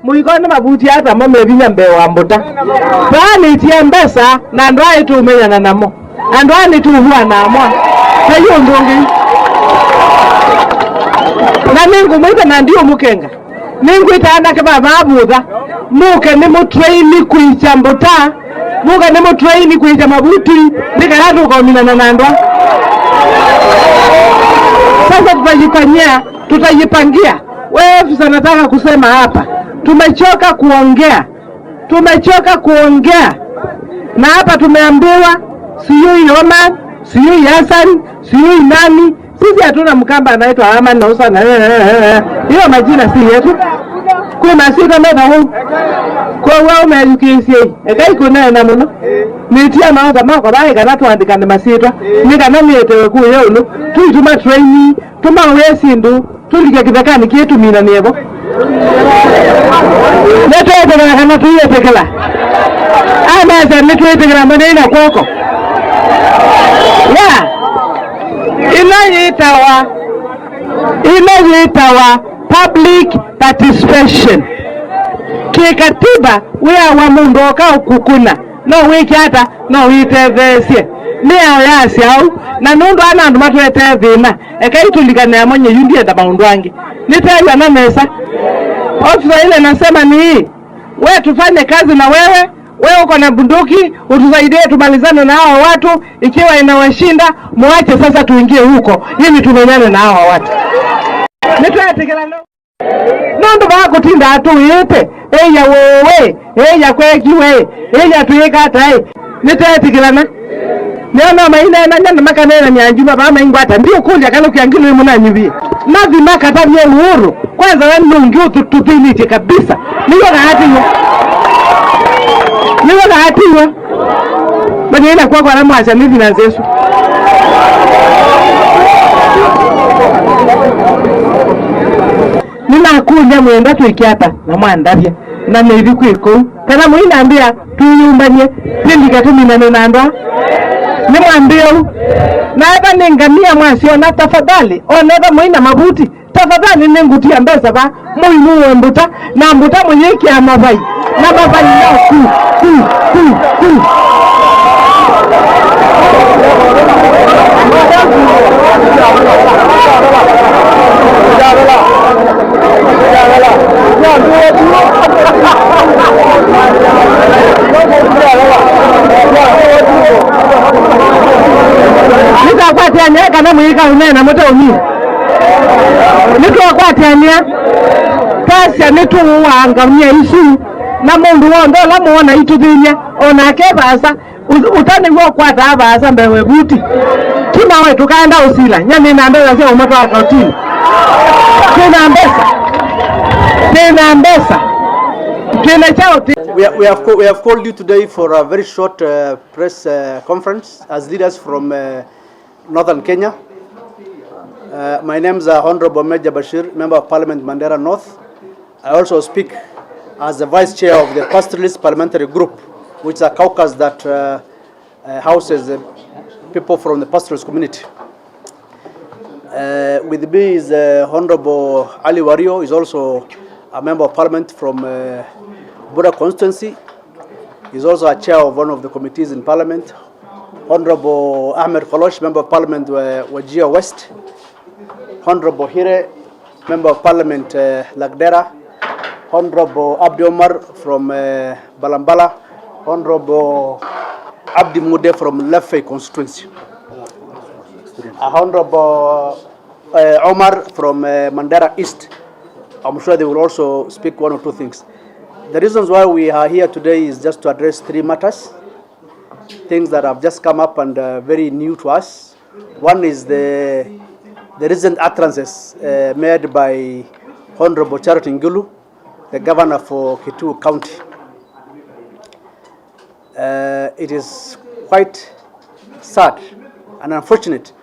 Muigona mabuti hata mama binya mbewa mbuta bani tiembesa na ndwai tu menyana namo andwani tu huwa na amwa tayo ndongi na ningu mwita na ndio mukenga ningu itaanda ke baba abudha muke ni mutraini kuicha mbuta muke ni mutraini kuicha mabuti nikaratu kwa minana na ndwa sasa tutajipangia wewe sanataka kusema hapa tumechoka kuongea na hapa tumeambiwa siyui Oman siyui Hassan siyui nani sisi hatuna Mkamba anaitwa Aman na Usana hiyo majina si yetu kwa masika meda huu kwa wao umejukisi ekai kuna na muno nitia maoga mako bae kana tuandikane masitwa nikana mietewe ku yolo tuituma training tuma wesindu tulike kibekani kietu mina nebo neto ebona kana tuye tekela ama za neto tekela manena kwako ya inayoitawa public participation kikatiba wea wa mundoka ukukuna no wiki hata no witevesie neo yasi au na nundu ana andu matwete thina ekaitulikana ya mwenye yundie da maundu wangi nitaiwa na mesa ofisa ile nasema ni hii wewe tufanye kazi na wewe uko na bunduki utusaidie tumalizane na hao watu ikiwa inawashinda muache sasa tuingie huko ili tumenyane na hao watu nitwatekela nondo bakutinda atu yete eya wewe eya kwekiwe eya tuyekata nitwatekela Nena maina na nyana makanena nyanjuma ba maingwata ndio kundi akalo kiangilo munanyibi nazi makata bye uhuru kwanza wanungi ututupilite kabisa niyo hatiyo banyena kwa na mwacha nivi na zesu nina kunya mwenda tuikiata na mwandavya na nevi kwiko kana muina ambia tuyumbanye tindika tumina nenda nimwambie na eba ningamia mwasio na tafadhali oneba muina mabuti tafadhali ningutia mbesa ba muimu mbuta na mbuta mwenyeki ya mavai na mavai na ku nitakwatiania kana mwika unena moto uni nitwakwatiania kasi nituwanga mye isu na mundu wondo la muona ituthinya onake basa utani wo kwata basa mbewe buti kina wetu kaenda usila nyani na mbeza sio moto akautini kina mbesa We have called you today for a very short press conference as leaders from Northern Kenya. My name is Honorable Major Bashir, Member of Parliament Mandera North. I also speak as the Vice Chair of the Pastoralist Parliamentary Group, which is a caucus that houses people from the pastoralist community. With me is Honorable Ali Wario, is also a Member of Parliament from Buda constituency. He's also a chair of one of the committees in Parliament. Honorable Ahmed Kolosh, Member of Parliament Wajir West. Honorable Hire, Member of Parliament Lagdera. Honorable Abdi Omar from Balambala. Honorable Abdi Mude from Leffe constituency. Honorable Omar from Mandera East. I'm sure they will also speak one or two things. The reasons why we are here today is just to address three matters, things that have just come up and very new to us. One is the recent utterances made by Honorable Ngilu, the governor for Kitui County. It is quite sad and unfortunate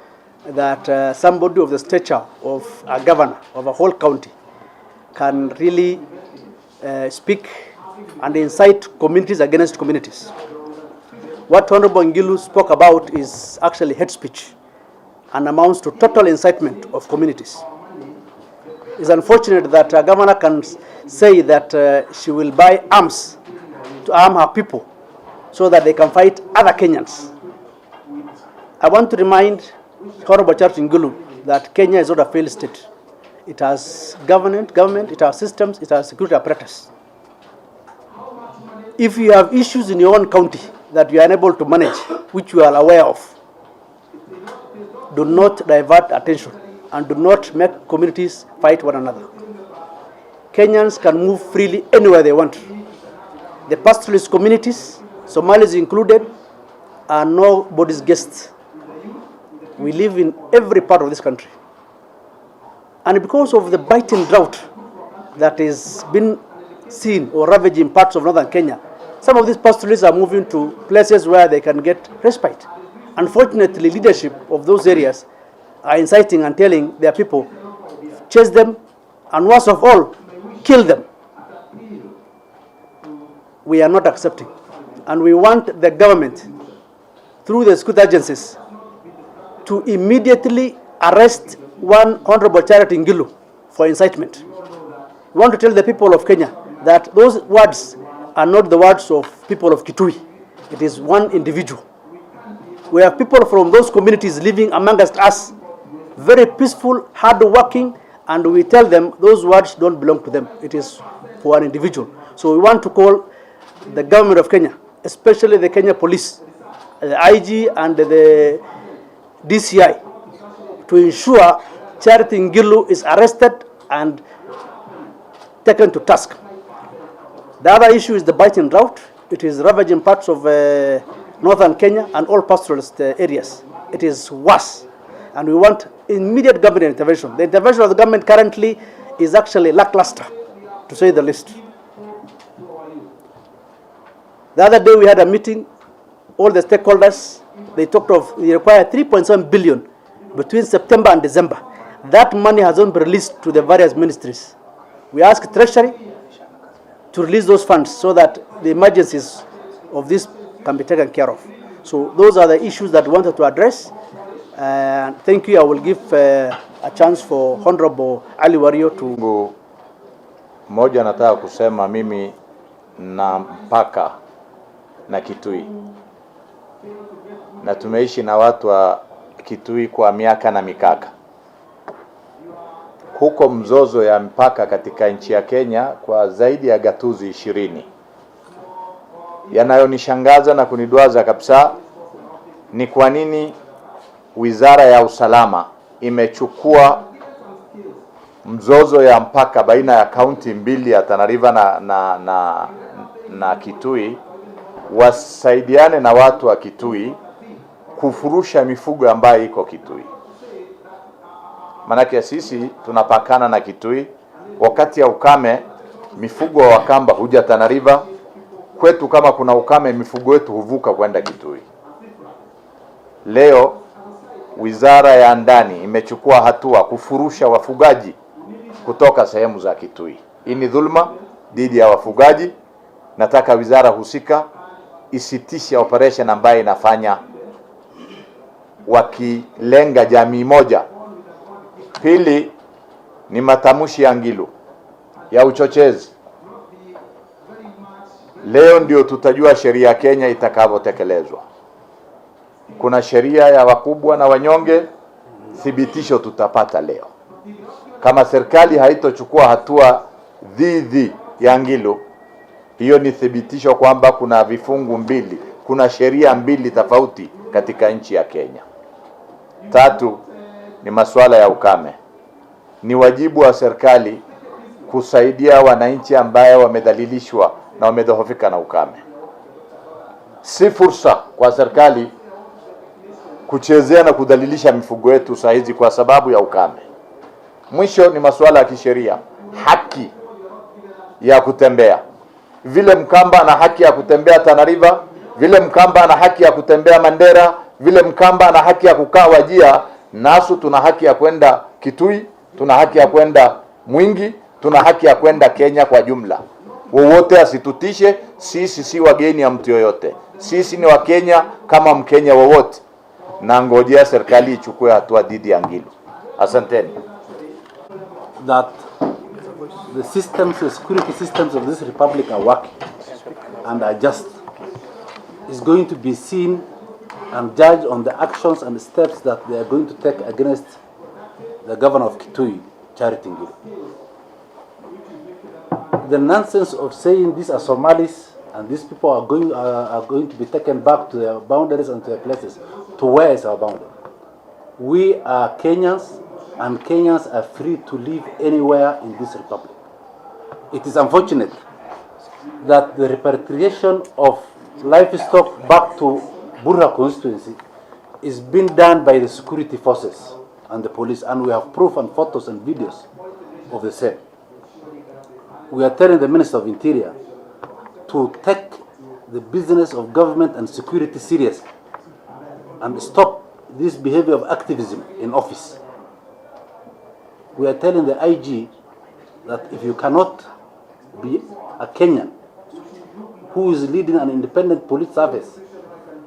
that somebody of the stature of a governor of a whole county can really speak and incite communities against communities. What Honorable Ngilu spoke about is actually hate speech and amounts to total incitement of communities. It's unfortunate that a governor can say that she will buy arms to arm her people so that they can fight other Kenyans. I want to remind Honorable Ngilu that Kenya is not a failed state. It has government, it has systems, it has security apparatus. If you have issues in your own county that you are unable to manage, which you are aware of, do not divert attention and do not make communities fight one another. Kenyans can move freely anywhere they want. The pastoralist communities, Somalis included, are nobody's guests. We live in every part of this country. And because of the biting drought that has been seen or ravaging parts of northern Kenya, some of these pastoralists are moving to places where they can get respite. Unfortunately, leadership of those areas are inciting and telling their people, chase them, and worst of all, kill them. We are not accepting. And we want the government, through the security agencies, to immediately arrest one Honorable Ngilu for incitement. We want to tell the people of Kenya that those words are not the words of people of Kitui. It is one individual. We have people from those communities living amongst us, very peaceful, hard-working, and we tell them those words don't belong to them. It is for an individual. So we want to call the government of Kenya, especially the Kenya police, the IG and the DCI, to ensure Charity Ngilu is arrested and taken to task. The other issue is the biting drought. It is ravaging parts of northern Kenya and all pastoralist areas. It is worse, and we want immediate government intervention. The intervention of the government currently is actually lackluster, to say the least. The other day we had a meeting, all the stakeholders, they talked of, they require 3.7 billion between September and December. That money has not been released to the various ministries. We ask Treasury to release those funds so that the emergencies of this can be taken care of. So those are the issues that we wanted to address. And thank you. I will give a chance for Honorable Ali Wario to... Moja nataka kusema mimi na mpaka na Kitui. Na tumeishi na watu wa Kitui kwa miaka na mikaka. Huko mzozo ya mpaka katika nchi ya Kenya kwa zaidi ya gatuzi 20. Yanayonishangaza na kunidwaza kabisa ni kwa nini Wizara ya Usalama imechukua mzozo ya mpaka baina ya kaunti mbili ya Tana River na Kitui, wasaidiane na watu wa Kitui kufurusha mifugo ambayo iko Kitui. Manake sisi tunapakana na Kitui, wakati ya ukame mifugo wa Kamba huja Tana River, kwetu kama kuna ukame mifugo wetu huvuka kwenda Kitui. Leo Wizara ya Ndani imechukua hatua kufurusha wafugaji kutoka sehemu za Kitui. Hii ni dhulma dhidi ya wafugaji. Nataka wizara husika isitishe operation ambayo inafanya wakilenga jamii moja. Pili ni matamshi ya Ngilu ya uchochezi. Leo ndio tutajua sheria ya Kenya itakavyotekelezwa. Kuna sheria ya wakubwa na wanyonge, thibitisho tutapata leo. Kama serikali haitochukua hatua dhidi ya Ngilu, hiyo ni thibitisho kwamba kuna vifungu mbili, kuna sheria mbili tofauti katika nchi ya Kenya. Tatu ni masuala ya ukame. Ni wajibu wa serikali kusaidia wananchi ambao wamedhalilishwa na wamedhoofika na ukame. Si fursa kwa serikali kuchezea na kudhalilisha mifugo yetu saa hizi kwa sababu ya ukame. Mwisho ni masuala ya kisheria, haki ya kutembea. Vile Mkamba ana haki ya kutembea Tana River, vile Mkamba ana haki ya kutembea Mandera, vile Mkamba ana haki ya kukaa Wajia, nasu tuna haki ya kwenda Kitui, tuna haki ya kwenda Mwingi, tuna haki ya kwenda Kenya kwa jumla. Wowote asitutishe, sisi si wageni ya mtu yoyote. Sisi ni wa Kenya kama Mkenya wowote. Na ngojea serikali ichukue hatua dhidi ya Ngilu. Asanteni. That the systems, the security systems of this republic are working and are just, is going to be seen and judged on the actions and the steps that they are going to take against the governor of Kitui, Charity Ngilu. The nonsense of saying these are Somalis and these people are going to be taken back to their boundaries and to their places. To where is our boundary? We are Kenyans, and Kenyans are free to live anywhere in this republic. It is unfortunate that the repatriation of livestock back to Burra constituency is being done by the security forces and the police, and we have proof and photos and videos of the same. We are telling the Minister of Interior to take the business of government and security serious and stop this behavior of activism in office. We are telling the IG that if you cannot be a Kenyan who is leading an independent police service,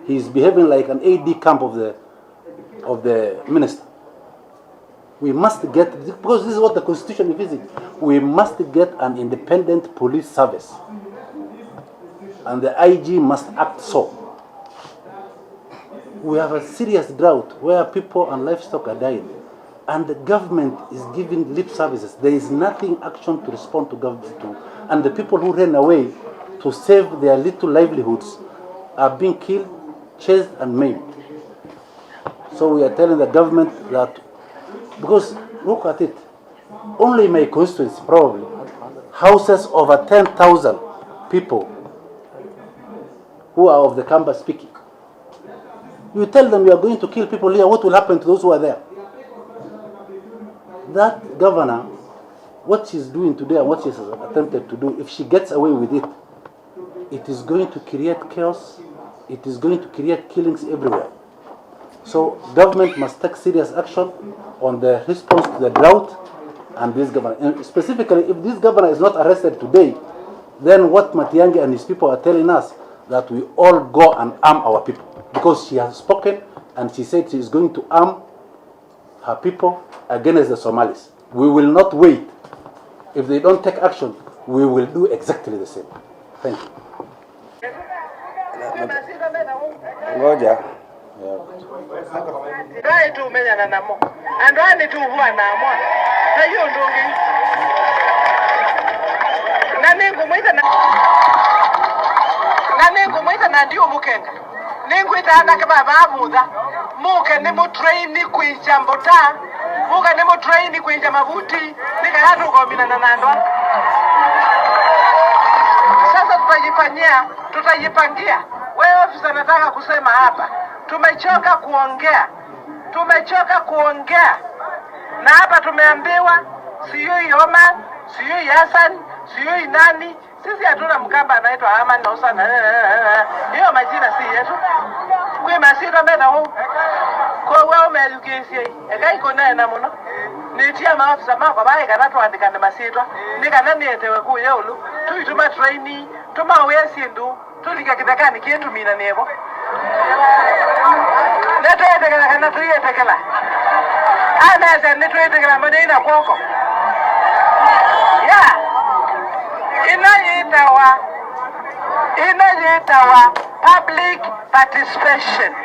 he is behaving like an AD camp of the minister. We must get, because this is what the Constitution visits, we must get an independent police service. And the IG must act so. We have a serious drought where people and livestock are dying. And the government is giving lip services. There is nothing action to respond to government to. And the people who ran away to save their little livelihoods are being killed, chased, and maimed. So we are telling the government that, because look at it, only my constituency probably houses over 10,000 people who are of the Kamba speaking. You tell them you are going to kill people here, what will happen to those who are there? That governor, what she's doing today and what she has attempted to do, if she gets away with it, it is going to create chaos, it is going to create killings everywhere. So government must take serious action on the response to the drought and this governor. And specifically, if this governor is not arrested today, then what Matiang'i and his people are telling us, that we all go and arm our people. Because she has spoken and she said she is going to arm her people against the Somalis. We will not wait. If they don't take action, we will do exactly the same. Thank you. Ngoja. Dai tu menyana namo. Andwani tu huwa namo. Na hiyo ndungi. Na nengu mwita na ndio mukenda. Nengu itaanda kama babuda. Muke ni mutraini kuinja mbota. Muke ni mutraini kuinja mabuti. Nika hatu komina na nandwa. Sasa tutajipangia. Wewe ofisa nataka kusema hapa. Tumechoka kuongea. Na hapa tumeambiwa siyui Oman, siyui Hassan, siyui nani. Sisi hatuna Mkamba anaitwa Aman na Usana. Hiyo majina si yetu. Kwa masiro mena huu. Kwa wewe umeedukesia. Eka iko naye na muno. Nitia maafisa mako bae kanatu andikane masiro. Nika nani etewe ku yeulu. Tuituma trainee, tuma wesi ndu. Tulika kitakani kietu mina nebo. Neto yetekela kana tuyetekela. Anasa neto yetekela madina kwoko. Ya. Inayoitawa public participation.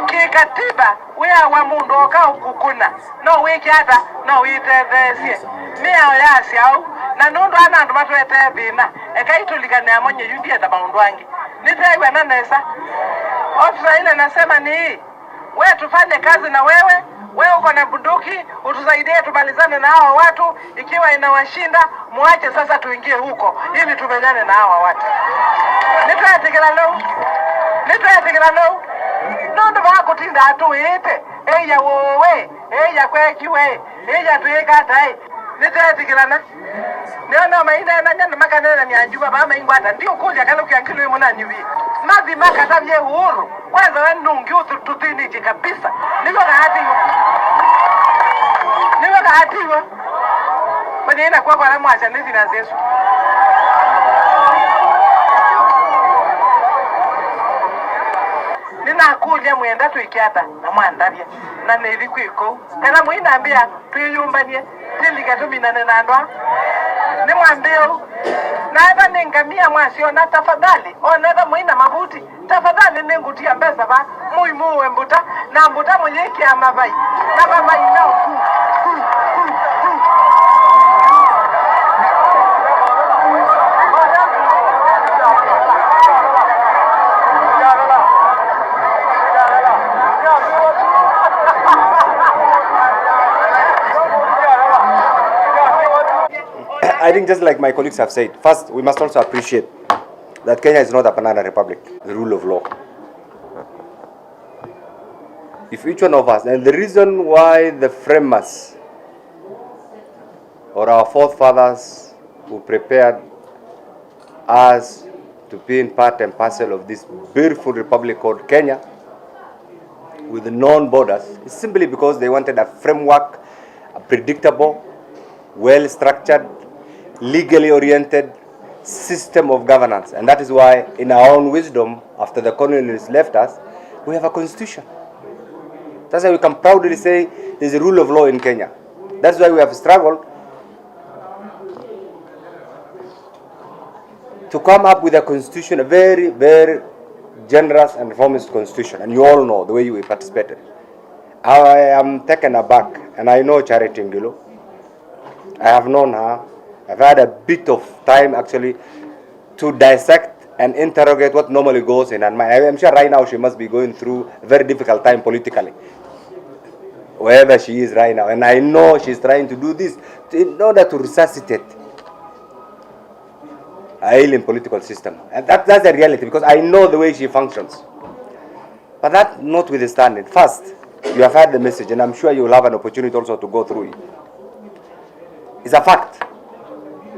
Kikatiba wea wa mundu oka ukukuna. No wiki hata, no witethesie. Mia oyasi au. Na nundu anandu matu etethina. Eka itulikane amonye yundia da maundu wangi. Nitaiwa nanesa. Ofisa ile nasema ni hii. Wewe tufanye kazi na wewe uko na bunduki, utusaidie tumalizane na hawa watu. Ikiwa inawashinda, muache sasa tuingie huko ili tumenyane na hawa watu. Nitwayetekela lo. Nondo bakutinda atu ite. Eya wowe, eya kwekiwe, eya tuika tai. Nitwayetekela na. Ndio maina na nyanda makanena ni anjuba bama ingwata ndio kuja kana ukiangilo munanyubi. Mazi makatabye uhuru. Kwanza wanungi ututini kabisa. Niko kahatiwa. Bani kwa na mwacha nizi na zesu. Nina kuja muenda tuikiata na mwandabye. Na nilikwiko. Tena muina ambia tuyumbanie. Tilika tumina nandwa. ni mwambio naenda ningamia mwasio na tafadhali onetha mwina mabuti tafadhali ningutia mbesa ba muimuwe mbuta na mbuta mwenyeki ya mavai na mavai nao I think just like my colleagues have said, first we must also appreciate that Kenya is not a banana republic, the rule of law. If each one of us, and the reason why the framers or our forefathers who prepared us to be in part and parcel of this beautiful republic called Kenya with known borders is simply because they wanted a framework, a predictable, well-structured, legally oriented system of governance. And that is why, in our own wisdom, after the colonialists left us, we have a constitution. That's why we can proudly say there's a rule of law in Kenya. That's why we have struggled to come up with a constitution, a very, very generous and reformist constitution. And you all know the way we participated. I am taken aback, and I know Charity Ngilu. I have known her. I've had a bit of time actually to dissect and interrogate what normally goes in her mind. I'm sure right now she must be going through a very difficult time politically, wherever she is right now. And I know she's trying to do this in order to resuscitate a ailing political system. And that's the reality, because I know the way she functions. But that notwithstanding, first, you have heard the message, and I'm sure you will have an opportunity also to go through it. It's a fact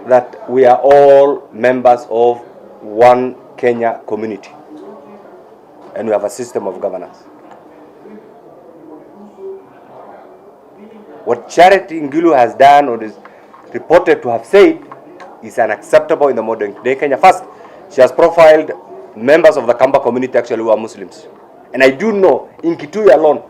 that we are all members of one Kenya community, and we have a system of governance. What Charity Ngilu has done, or is reported to have said, is unacceptable in the modern day Kenya. First, she has profiled members of the Kamba community actually who are Muslims. And I do know, in Kitui alone,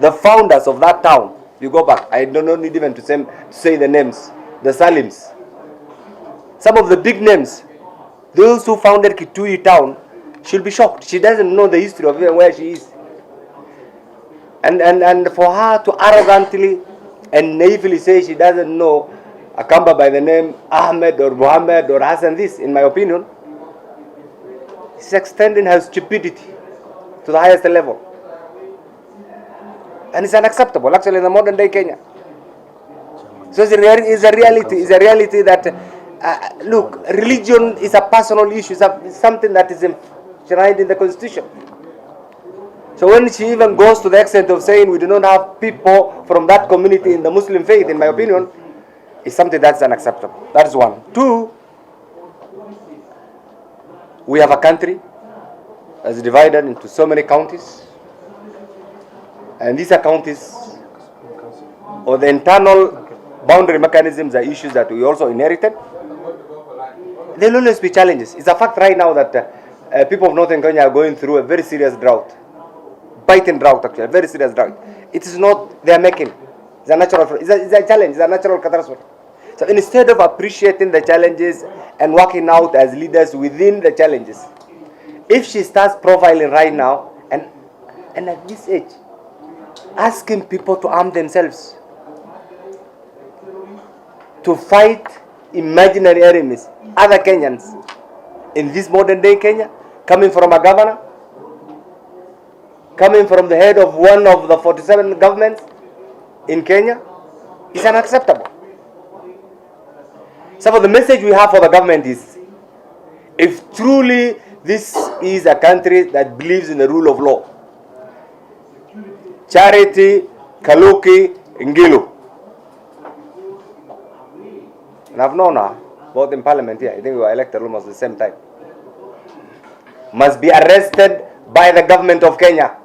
the founders of that town, you go back, I don't need even to say the names, the Salims. Some of the big names, those who founded Kitui town, she'll be shocked. She doesn't know the history of where she is. And for her to arrogantly and naively say she doesn't know a Kamba by the name Ahmed or Muhammad or Hassan, this, in my opinion, is extending her stupidity to the highest level. And it's unacceptable, actually, in the modern day Kenya. So it's a reality that, look, religion is a personal issue, it's something that is enshrined in the Constitution. So when she even goes to the extent of saying we do not have people from that community in the Muslim faith, in my opinion, is something that's unacceptable. That is one. Two, we have a country that's divided into so many counties. And these are counties, or the internal boundary mechanisms are issues that we also inherited. There will always be challenges. It's a fact right now that people of Northern Kenya are going through a very serious drought. Biting drought, actually, a very serious drought. It is not their making. It's a natural, it's a challenge, it's a natural catastrophe. So instead of appreciating the challenges and working out as leaders within the challenges, if she starts profiling right now, and at this age, asking people to arm themselves, to fight imaginary enemies, other Kenyans, in this modern day Kenya, coming from a governor, coming from the head of one of the 47 governments in Kenya, is unacceptable. So the message we have for the government is, if truly this is a country that believes in the rule of law, Charity, Kaluki, Ngilu, and I've known her, both in parliament here, I think we were elected almost at the same time, must be arrested by the government of Kenya,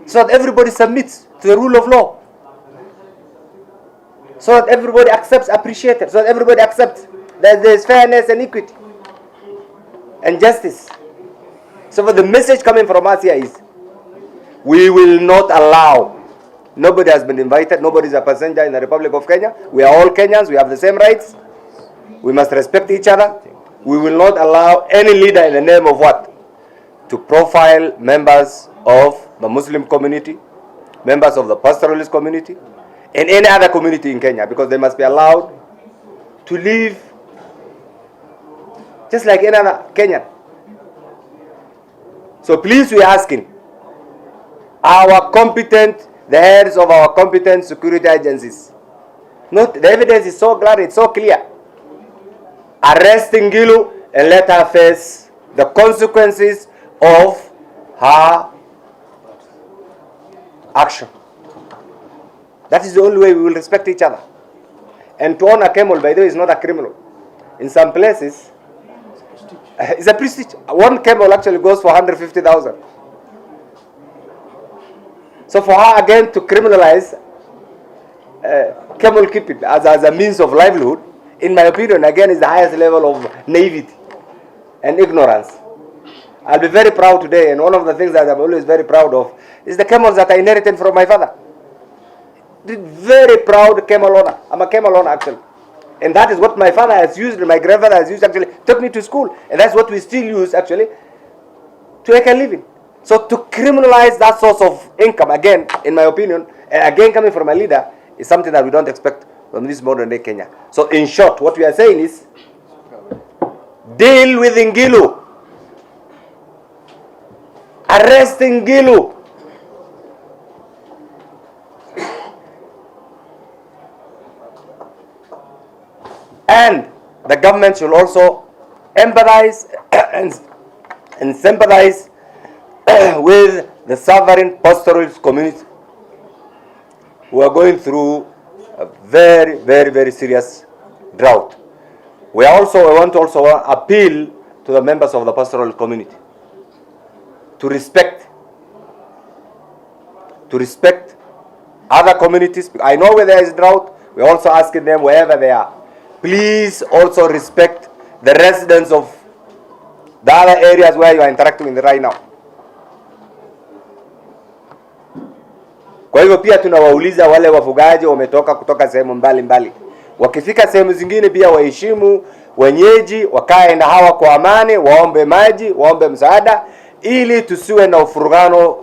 so that everybody submits to the rule of law, so that everybody accepts, appreciates it, so that everybody accepts that there is fairness and equity and justice. So the message coming from us here is, we will not allow Nobody has been invited. Nobody is a passenger in the Republic of Kenya. We are all Kenyans. We have the same rights. We must respect each other. We will not allow any leader in the name of what? To profile members of the Muslim community, members of the pastoralist community, and any other community in Kenya, because they must be allowed to live just like any other Kenyan. So please, we are asking the heads of our competent security agencies. The evidence is so clear, it's so clear. Arrest Ngilu and let her face the consequences of her action. That is the only way we will respect each other. And to own a camel, by the way, is not a criminal. In some places, it's a prestige. One camel actually goes for 150,000. So for her again to criminalize camel keeping as a means of livelihood, in my opinion, again, is the highest level of naivety and ignorance. I'll be very proud today, and one of the things that I'm always very proud of is the camels that I inherited from my father. Very proud camel owner. I'm a camel owner actually. And that is what my father has used, and my grandfather has used actually, took me to school. And that's what we still use actually to make a living. So to criminalize that source of income, again, in my opinion, and again coming from a leader, is something that we don't expect from this modern day Kenya. So in short, what we are saying is, deal with Ngilu. Arrest Ngilu. And the government should also empathize and sympathize with the sovereign pastoralist community who are going through a very, very, very serious drought. We want to also appeal to the members of the pastoral community to respect other communities. I know where there is drought. We're also asking them wherever they are, please also respect the residents of the other areas where you are interacting with right now. Kwa hivyo pia tunawauliza wale wafugaji wametoka kutoka sehemu mbalimbali, wakifika sehemu zingine pia waheshimu wenyeji, wakae na hawa kwa amani, waombe maji, waombe msaada, ili tusiwe na ufurugano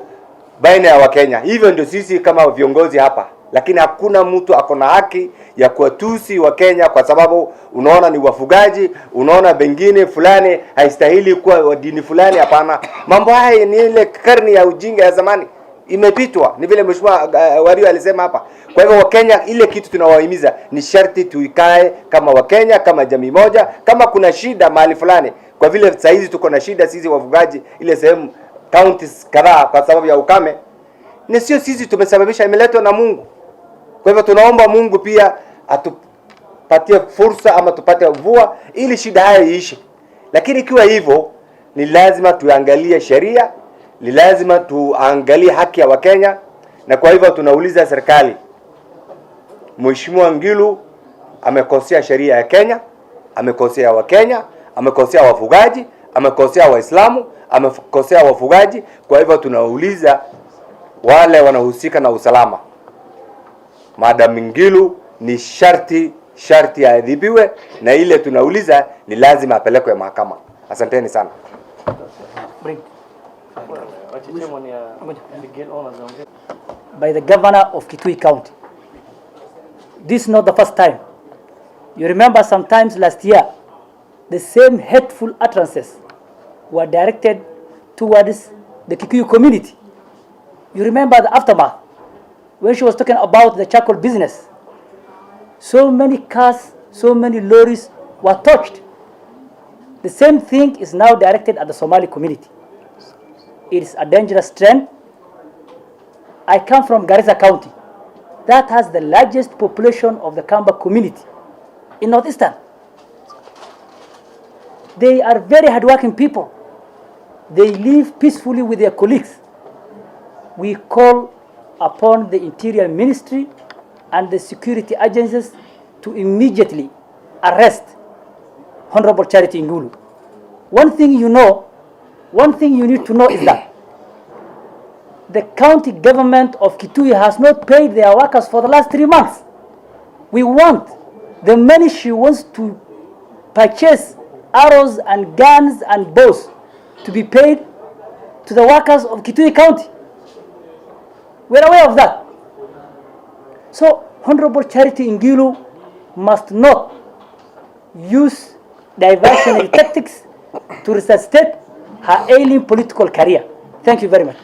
baina ya Wakenya. Hivyo ndio sisi kama viongozi hapa. Lakini hakuna mtu akona haki ya kuwatusi Wakenya kwa sababu unaona ni wafugaji, unaona bengine fulani haistahili kuwa wa dini fulani. Hapana, mambo haya ni ile karne ya ujinga ya zamani, imepitwa. Ni vile Mheshimiwa Wario alisema hapa. Kwa hivyo Wakenya, ile kitu tunawahimiza ni sharti tuikae kama Wakenya, kama jamii moja. Kama kuna shida mahali fulani, kwa vile sasa hizi tuko na shida sisi wafugaji ile sehemu counties kadhaa kwa sababu ya ukame, ni sio sisi tumesababisha, imeletwa na Mungu. Kwa hivyo tunaomba Mungu pia atupatie fursa ama tupate mvua ili shida haya iishe. Lakini ikiwa hivyo, ni lazima tuangalie sheria, ni lazima tuangalie haki ya Wakenya. Na kwa hivyo tunauliza serikali, Mheshimiwa Ngilu amekosea sheria ya Kenya, amekosea Wakenya, amekosea wafugaji, amekosea Waislamu, amekosea wafugaji. Kwa hivyo tunauliza wale wanahusika na usalama, Madam Ngilu ni sharti aadhibiwe, na ile tunauliza ni lazima apelekwe mahakama. Asanteni sana. By the governor of Kitui County. This is not the first time. You remember sometimes last year, the same hateful utterances were directed towards the Kikuyu community. You remember the aftermath when she was talking about the charcoal business. So many cars, so many lorries were touched. The same thing is now directed at the Somali community. It is a dangerous trend. I come from Garissa County. That has the largest population of the Kamba community in Northeastern. They are very hardworking people. They live peacefully with their colleagues. We call upon the Interior Ministry and the security agencies to immediately arrest Honorable Charity Ngilu. One thing you need to know is that the county government of Kitui has not paid their workers for the last 3 months. We want the money she wants to purchase arrows and guns and bows to be paid to the workers of Kitui County. We're aware of that. So Honorable Charity Ngilu must not use diversionary tactics to resuscitate her ailing political career. Thank you very much.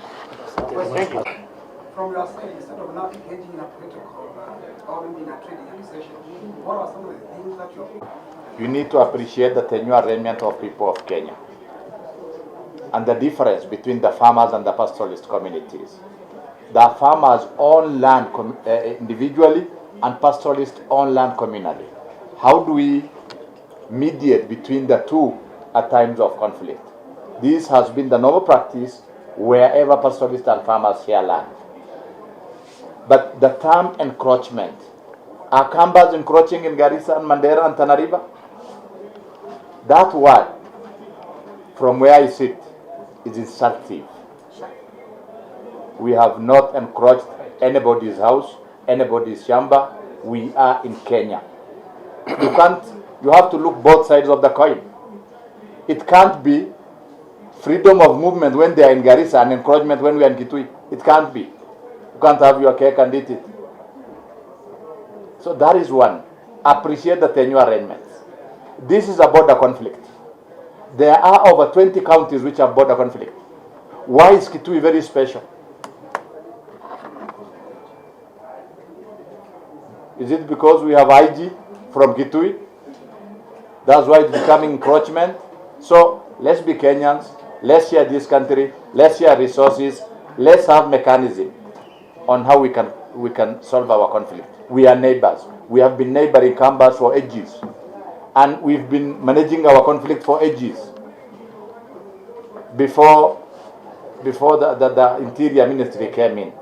Thank you. From your side, instead of now engaging in a political or maybe in a trading accusation, what are some of the things that You need to appreciate the tenure arrangement of people of Kenya and the difference between the farmers and the pastoralist communities. The farmers own land individually and pastoralists own land communally. How do we mediate between the two at times of conflict? This has been the normal practice wherever pastoralists and farmers share land. But the term encroachment, are Kambas encroaching in Garissa and Mandera and Tana River? That word, from where I sit, is insulting. We have not encroached anybody's house, anybody's shamba. We are in Kenya. You have to look both sides of the coin. It can't be freedom of movement when they are in Garissa and encroachment when we are in Kitui. It can't be. You can't have your cake and eat it. So that is one. Appreciate the tenure arrangements. This is a border conflict. There are over 20 counties which have border conflict. Why is Kitui very special? Is it because we have IG from Kitui? That's why it's becoming encroachment. So let's be Kenyans. Let's share this country. Let's share resources. Let's have mechanism on how we can solve our conflict. We are neighbors. We have been neighboring Kamba for ages. And we've been managing our conflict for ages. Before the Interior Ministry came in.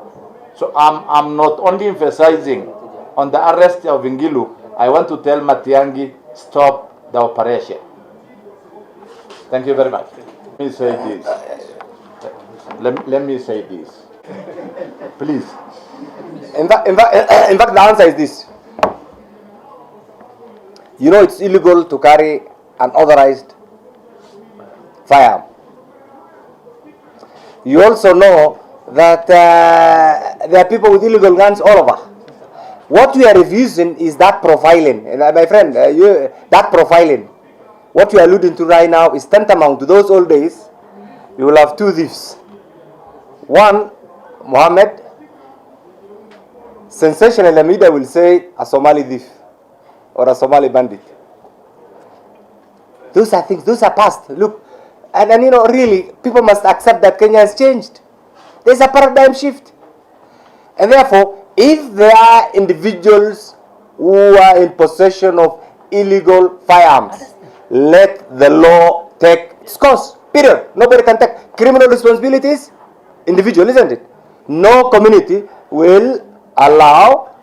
So I'm not only emphasizing on the arrest of Ngilu, I want to tell Matiang'i, stop the operation. Thank you very much. Let me say this. Let me say this. Please. In fact, the answer is this. You know it's illegal to carry an authorized firearm. You also know that there are people with illegal guns all over. What we are refusing is that profiling. And my friend, that profiling, what you are alluding to right now is tantamount to those old days. You will have two thieves. One, Mohammed, sensational, the media will say a Somali thief or a Somali bandit. Those are things, those are past. Look, and you know, really, people must accept that Kenya has changed. There's a paradigm shift. And therefore, if there are individuals who are in possession of illegal firearms, let the law take its course. Period. Nobody can take criminal responsibilities. Individual, isn't it? No community will allow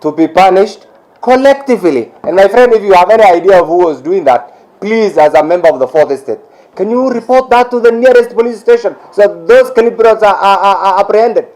to be punished collectively. And my friend, if you have any idea of who was doing that, please, as a member of the Fourth Estate, can you report that to the nearest police station so those culprits are apprehended?